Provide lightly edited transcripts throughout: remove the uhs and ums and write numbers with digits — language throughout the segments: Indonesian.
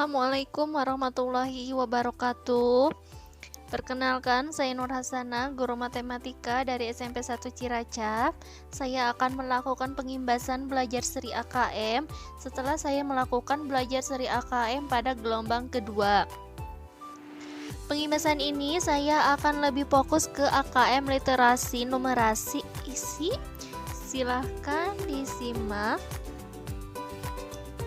Assalamualaikum warahmatullahi wabarakatuh. Perkenalkan, saya Nur Hasanah, guru matematika dari SMP 1 Ciracap. Saya akan melakukan pengimbasan belajar seri AKM setelah saya melakukan belajar seri AKM pada gelombang kedua. Pengimbasan ini saya akan lebih fokus ke AKM literasi numerasi isi. Silahkan disimak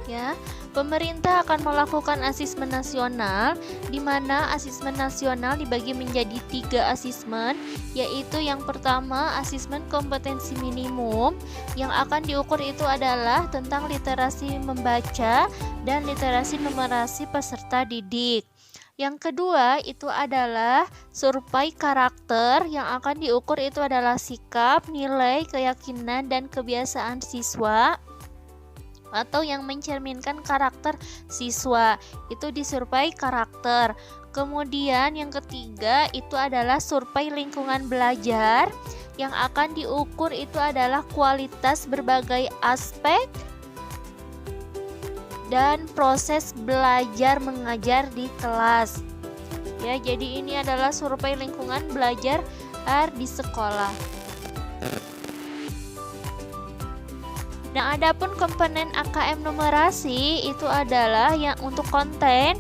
ya. Pemerintah akan melakukan asesmen nasional, di mana asesmen nasional dibagi menjadi 3 asesmen, yaitu yang pertama asesmen kompetensi minimum, yang akan diukur itu adalah tentang literasi membaca dan literasi numerasi peserta didik. Yang kedua itu adalah survei karakter, yang akan diukur itu adalah sikap, nilai, keyakinan, dan kebiasaan siswa atau yang mencerminkan karakter siswa, itu disurvei karakter. Kemudian yang ketiga itu adalah survei lingkungan belajar, yang akan diukur itu adalah kualitas berbagai aspek dan proses belajar mengajar di kelas. Ya, jadi ini adalah survei lingkungan belajar di sekolah. Nah, adapun komponen AKM numerasi itu adalah yang untuk konten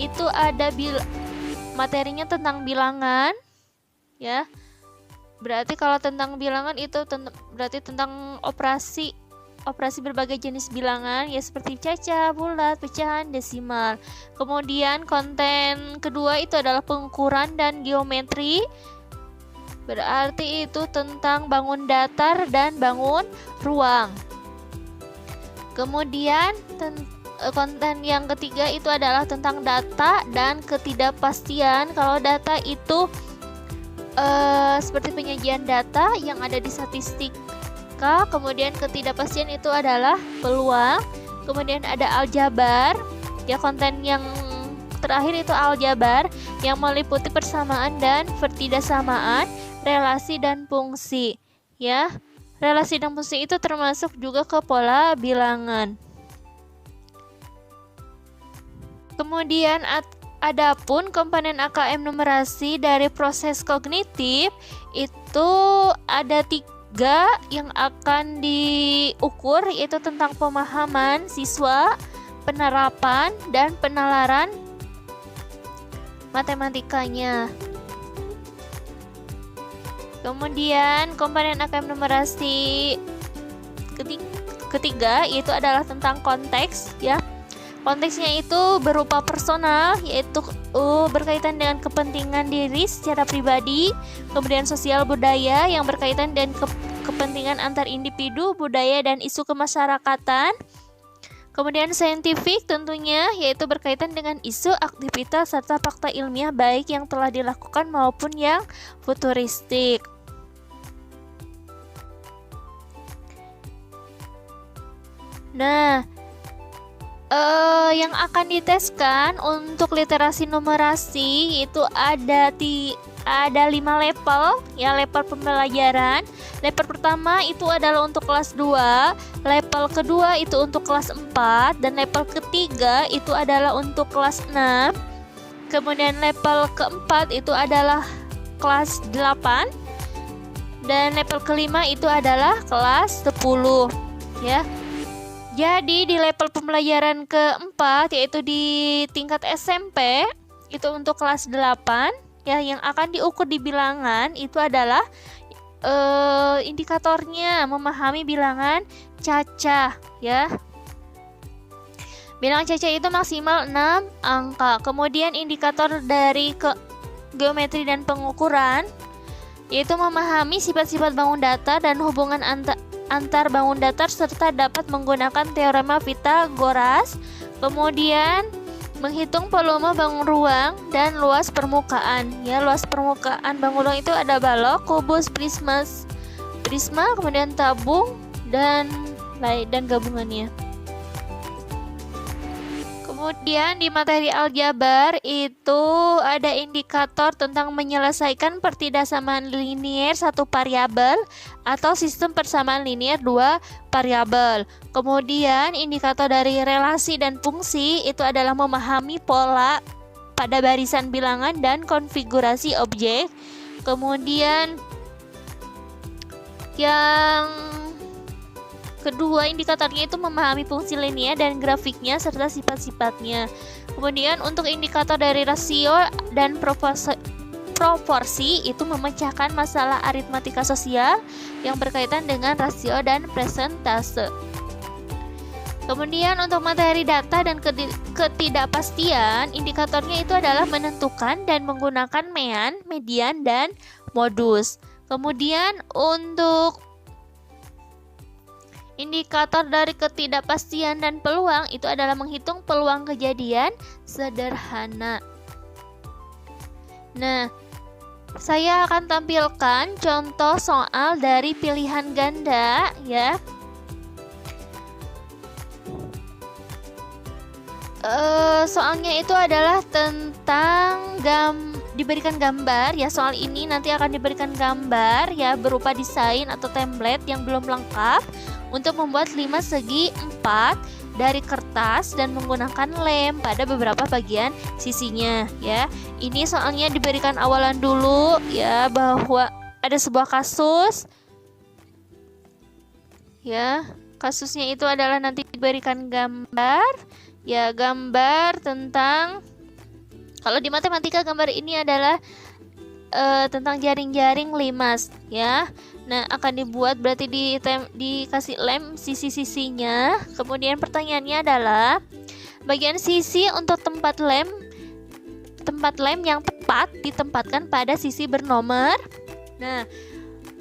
itu ada materinya tentang bilangan, ya. Berarti kalau tentang bilangan itu berarti tentang operasi berbagai jenis bilangan, ya, seperti caca, bulat, pecahan, desimal. Kemudian konten kedua itu adalah pengukuran dan geometri. Berarti itu tentang bangun datar dan bangun ruang. Kemudian konten yang ketiga itu adalah tentang data dan ketidakpastian. Kalau data itu seperti penyajian data yang ada di statistika. Kemudian ketidakpastian itu adalah peluang. Kemudian ada aljabar. Ya, konten yang terakhir itu aljabar yang meliputi persamaan dan pertidaksamaan, relasi dan fungsi. Ya. Relasi dan fungsi itu termasuk juga ke pola bilangan. Kemudian adapun komponen AKM numerasi dari proses kognitif itu ada 3 yang akan diukur, yaitu tentang pemahaman siswa, penerapan, dan penalaran matematikanya. Kemudian komponen AKM numerasi ketiga yaitu adalah tentang konteks, ya. Konteksnya itu berupa personal, yaitu berkaitan dengan kepentingan diri secara pribadi. Kemudian sosial budaya yang berkaitan dengan kepentingan antar individu, budaya, dan isu kemasyarakatan. Kemudian saintifik tentunya, yaitu berkaitan dengan isu, aktivitas, serta fakta ilmiah baik yang telah dilakukan maupun yang futuristik. Nah, yang akan diteskan untuk literasi numerasi itu ada 5 level, ya, level pembelajaran. Level pertama itu adalah untuk kelas 2, level kedua itu untuk kelas 4, dan level ketiga itu adalah untuk kelas 6. Kemudian level keempat itu adalah kelas 8, dan level kelima itu adalah kelas 10, ya. Jadi di level pembelajaran keempat, yaitu di tingkat SMP, itu untuk kelas 8, ya, yang akan diukur di bilangan itu adalah indikatornya memahami bilangan caca, ya. Bilangan caca itu maksimal 6 angka. Kemudian indikator dari geometri dan pengukuran yaitu memahami sifat-sifat bangun datar dan hubungan antar bangun datar serta dapat menggunakan teorema Pythagoras. Kemudian menghitung volume bangun ruang dan luas permukaan. Ya, luas permukaan bangun ruang itu ada balok, kubus, prisma, kemudian tabung dan gabungannya. Kemudian di materi aljabar itu ada indikator tentang menyelesaikan pertidaksamaan linier satu variabel atau sistem persamaan linier dua variabel. Kemudian indikator dari relasi dan fungsi itu adalah memahami pola pada barisan bilangan dan konfigurasi objek. Kemudian yang kedua, indikatornya itu memahami fungsi linear dan grafiknya serta sifat-sifatnya. Kemudian untuk indikator dari rasio dan proporsi itu memecahkan masalah aritmatika sosial yang berkaitan dengan rasio dan presentase. Kemudian untuk materi data dan ketidakpastian, indikatornya itu adalah menentukan dan menggunakan median, dan modus. Kemudian untuk indikator dari ketidakpastian dan peluang itu adalah menghitung peluang kejadian sederhana. Nah, saya akan tampilkan contoh soal dari pilihan ganda ya. Soalnya itu adalah tentang diberikan gambar ya. Soal ini nanti akan diberikan gambar ya berupa desain atau template yang belum lengkap untuk membuat 5 segi 4 dari kertas dan menggunakan lem pada beberapa bagian sisinya ya. Ini soalnya diberikan awalan dulu ya bahwa ada sebuah kasus ya. Kasusnya itu adalah nanti diberikan gambar ya, gambar tentang, kalau di matematika gambar ini adalah tentang jaring-jaring limas ya. Nah, akan dibuat berarti dikasih lem sisi-sisinya. Kemudian pertanyaannya adalah bagian sisi untuk tempat lem yang tepat ditempatkan pada sisi bernomor. Nah,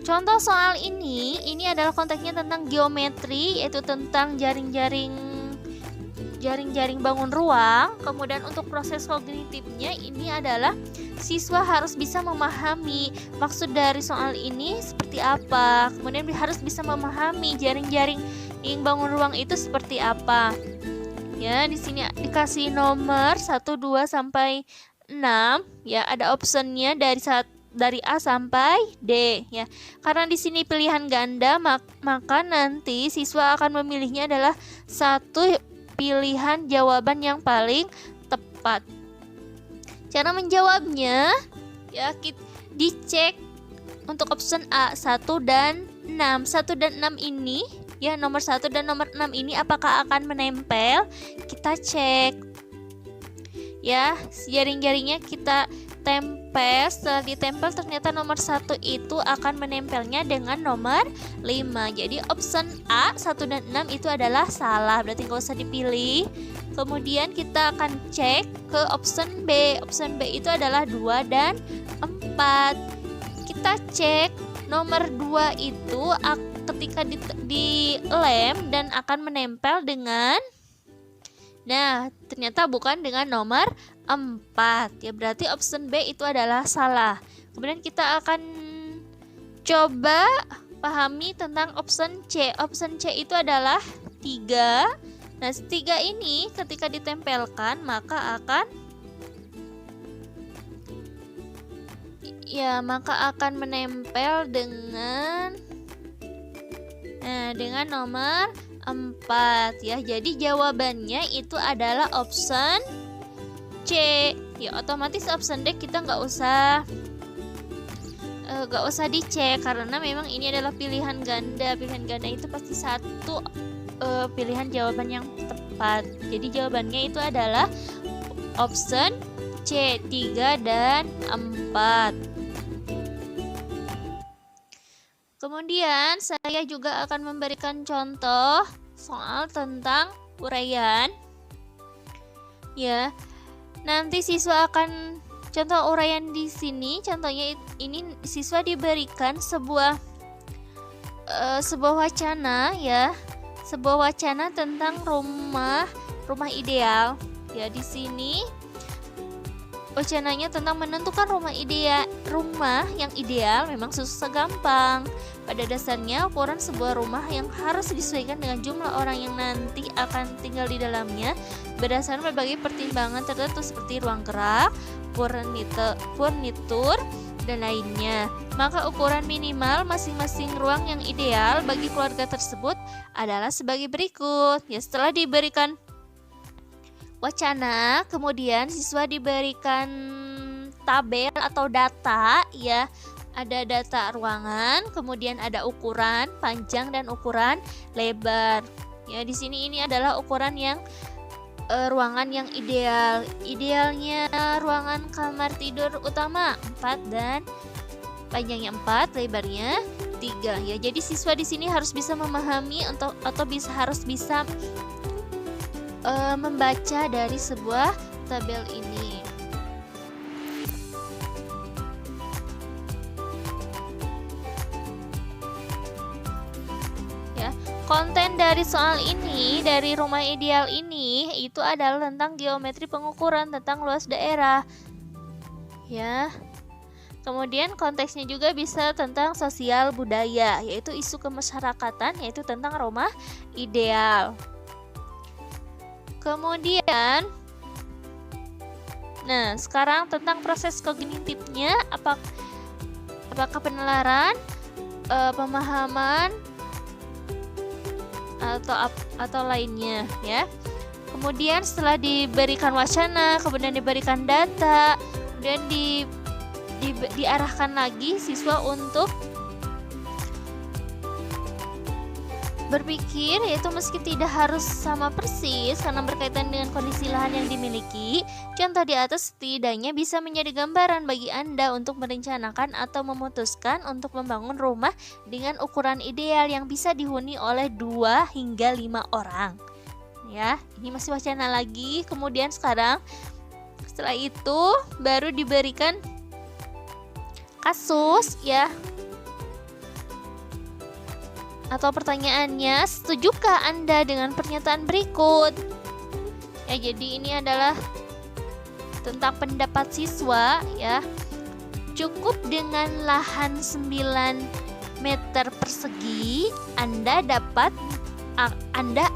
contoh soal ini adalah konteksnya tentang geometri, yaitu tentang jaring-jaring bangun ruang. Kemudian untuk proses kognitifnya ini adalah siswa harus bisa memahami maksud dari soal ini seperti apa. Kemudian harus bisa memahami jaring-jaring bangun ruang itu seperti apa. Ya, di sini dikasih nomor 1, 2 sampai 6 ya, ada optionnya dari A sampai D ya. Karena di sini pilihan ganda, maka nanti siswa akan memilihnya adalah satu pilihan jawaban yang paling tepat. Cara menjawabnya ya, dicek untuk option A 1 dan 6. 1 dan 6 ini ya, nomor 1 dan nomor 6 ini apakah akan menempel? Kita cek. Ya, jaring-jaringnya kita tempel. Setelah ditempel ternyata nomor 1 itu akan menempelnya dengan nomor 5. Jadi option A 1 dan 6 itu adalah salah, berarti nggak usah dipilih. Kemudian kita akan cek ke option B. Option B itu adalah 2 dan 4. Kita cek nomor 2 itu ketika dilem dan akan menempel dengan, nah ternyata bukan dengan nomor 4 ya, berarti option B itu adalah salah. Kemudian kita akan coba pahami tentang option C. Option C itu adalah 3. Nah, 3 ini ketika ditempelkan maka akan menempel dengan nomor 4 ya. Jadi jawabannya itu adalah option C. Ya, otomatis option D kita nggak usah dicek karena memang ini adalah pilihan ganda. Pilihan ganda itu pasti satu pilihan jawaban yang tepat. Jadi jawabannya itu adalah option C, 3 dan 4. Kemudian saya juga akan memberikan contoh soal tentang uraian. Ya. Nanti siswa akan contoh uraian di sini. Contohnya ini siswa diberikan sebuah wacana ya. Sebuah wacana tentang rumah ideal. Ya, di sini wacananya tentang menentukan rumah yang ideal memang susah gampang. Pada dasarnya, ukuran sebuah rumah yang harus disesuaikan dengan jumlah orang yang nanti akan tinggal di dalamnya berdasarkan berbagai pertimbangan tertentu seperti ruang gerak, furnitur, dan lainnya. Maka ukuran minimal masing-masing ruang yang ideal bagi keluarga tersebut adalah sebagai berikut. Ya, setelah diberikan wacana, kemudian siswa diberikan tabel atau data, ya. Ada data ruangan, kemudian ada ukuran panjang dan ukuran lebar. Ya, di sini ini adalah ukuran yang ruangan yang ideal. Idealnya ruangan kamar tidur utama 4 dan panjangnya 4, lebarnya 3. Ya, jadi siswa di sini harus bisa memahami harus bisa membaca dari sebuah tabel ini. Ya, konten dari soal ini, dari rumah ideal ini, itu adalah tentang geometri pengukuran, tentang luas daerah. Ya. Kemudian konteksnya juga bisa tentang sosial budaya, yaitu isu kemasyarakatan, yaitu tentang rumah ideal. Kemudian, nah sekarang tentang proses kognitifnya, apakah penalaran, pemahaman, atau lainnya, ya. Kemudian setelah diberikan wacana, kemudian diberikan data, kemudian diarahkan lagi siswa untuk berpikir, yaitu meski tidak harus sama persis karena berkaitan dengan kondisi lahan yang dimiliki. Contoh di atas setidaknya bisa menjadi gambaran bagi Anda untuk merencanakan atau memutuskan untuk membangun rumah dengan ukuran ideal yang bisa dihuni oleh 2 hingga 5 orang. Ya, ini masih wacana lagi. Kemudian setelah itu baru diberikan kasus, ya. Atau pertanyaannya, setujukah Anda dengan pernyataan berikut? Ya, jadi ini adalah tentang pendapat siswa, ya. Cukup dengan lahan 9 meter persegi, Anda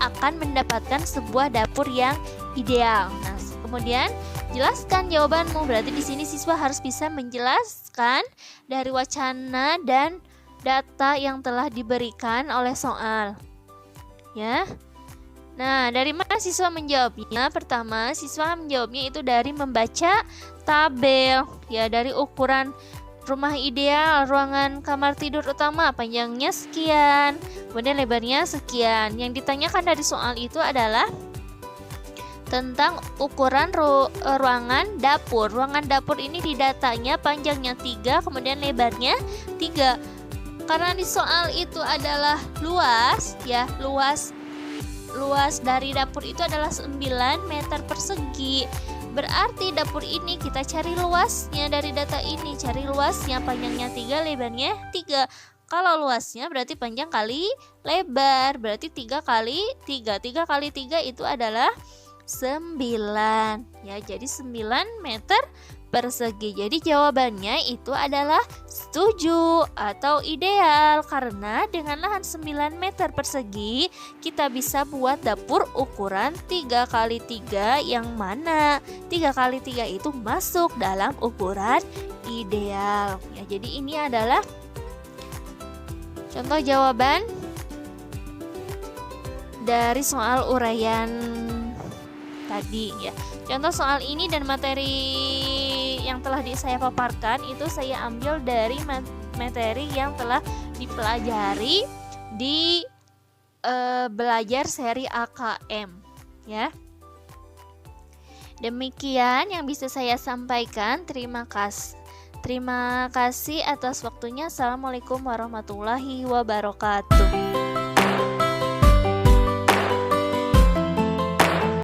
akan mendapatkan sebuah dapur yang ideal. Nah, kemudian jelaskan jawabanmu. Berarti di sini siswa harus bisa menjelaskan dari wacana dan data yang telah diberikan oleh soal, ya. Nah, dari mana siswa menjawabnya? Pertama, siswa menjawabnya itu dari membaca tabel, ya, dari ukuran rumah ideal, ruangan kamar tidur utama panjangnya sekian, kemudian lebarnya sekian. Yang ditanyakan dari soal itu adalah tentang ukuran ruangan dapur. Ruangan dapur ini di datanya panjangnya 3, kemudian lebarnya 3. Karena di soal itu adalah luas, ya, luas dari dapur itu adalah 9 meter persegi. Berarti dapur ini kita cari luasnya dari data ini. Cari luasnya, panjangnya 3, lebarnya 3. Kalau luasnya berarti panjang kali lebar, berarti 3 kali 3. 3 kali 3 itu adalah 9. Ya, jadi 9 meter persegi. Jadi jawabannya itu adalah setuju atau ideal, karena dengan lahan 9 meter persegi kita bisa buat dapur ukuran 3 kali 3, yang mana 3 kali 3 itu masuk dalam ukuran ideal. Ya, jadi ini adalah contoh jawaban dari soal uraian tadi, ya. Contoh soal ini dan materi yang telah saya paparkan itu saya ambil dari materi yang telah dipelajari di belajar seri AKM, ya. Demikian yang bisa saya sampaikan. Terima kasih atas waktunya. Assalamualaikum warahmatullahi wabarakatuh.